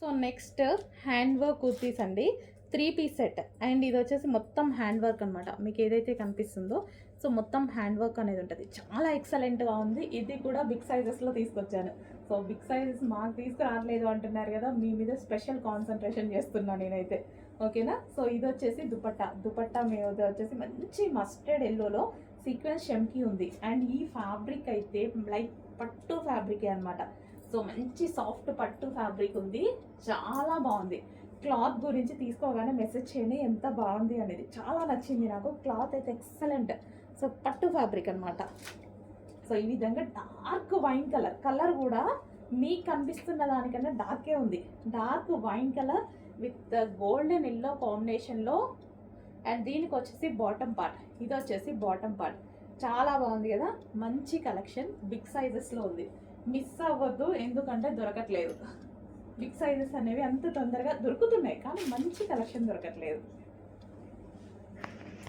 So next hand work kurtis అండి. 3 piece set and ఇది వచ్చేసి మొత్తం హ్యాండ్ వర్క్ అనమాట. మీకు ఏదైతే కనిపిస్తుందో సో మొత్తం హ్యాండ్ వర్క్ అనేది ఉంటుంది. చాలా ఎక్సలెంట్గా ఉంది. ఇది కూడా బిగ్ సైజెస్లో తీసుకొచ్చాను. సో బిగ్ సైజెస్ మాకు తీసుకురావట్లేదు అంటున్నారు కదా, మీ మీద స్పెషల్ కాన్సన్ట్రేషన్ చేస్తున్నాను నేనైతే. ఓకేనా. సో ఇది వచ్చేసి దుపట్టా మీద వచ్చేసి మంచి మస్టర్డ్ ఎల్లోలో సీక్వెన్స్ షెమ్కి ఉంది. అండ్ ఈ ఫ్యాబ్రిక్ అయితే లైక్ పట్టు ఫ్యాబ్రికే అనమాట. సో మంచి సాఫ్ట్ పట్టు ఫ్యాబ్రిక్ ఉంది, చాలా బాగుంది. క్లాత్ గురించి తీసుకోగానే మెసేజ్ చేయండి ఎంత బాగుంది అనేది. చాలా నచ్చింది నాకు, క్లాత్ అయితే ఎక్సలెంట్. సో పట్టు ఫ్యాబ్రిక్ అనమాట. సో ఈ విధంగా డార్క్ వైన్ కలర్ కూడా మీకు కనిపిస్తున్న దానికన్నా డార్కే ఉంది. Dark wine colour with golden yellow కాంబినేషన్లో. అండ్ దీనికి వచ్చేసి బాటమ్ పార్ట్, ఇది వచ్చేసి బాటమ్ పార్ట్. చాలా బాగుంది కదా, మంచి కలెక్షన్. బిగ్ సైజెస్లో ఉంది, మిస్ అవ్వద్దు ఎందుకంటే దొరకట్లేదు. బిగ్ సైజెస్ అనేవి అంత తొందరగా దొరుకుతున్నాయి కానీ మంచి కలెక్షన్ దొరకట్లేదు.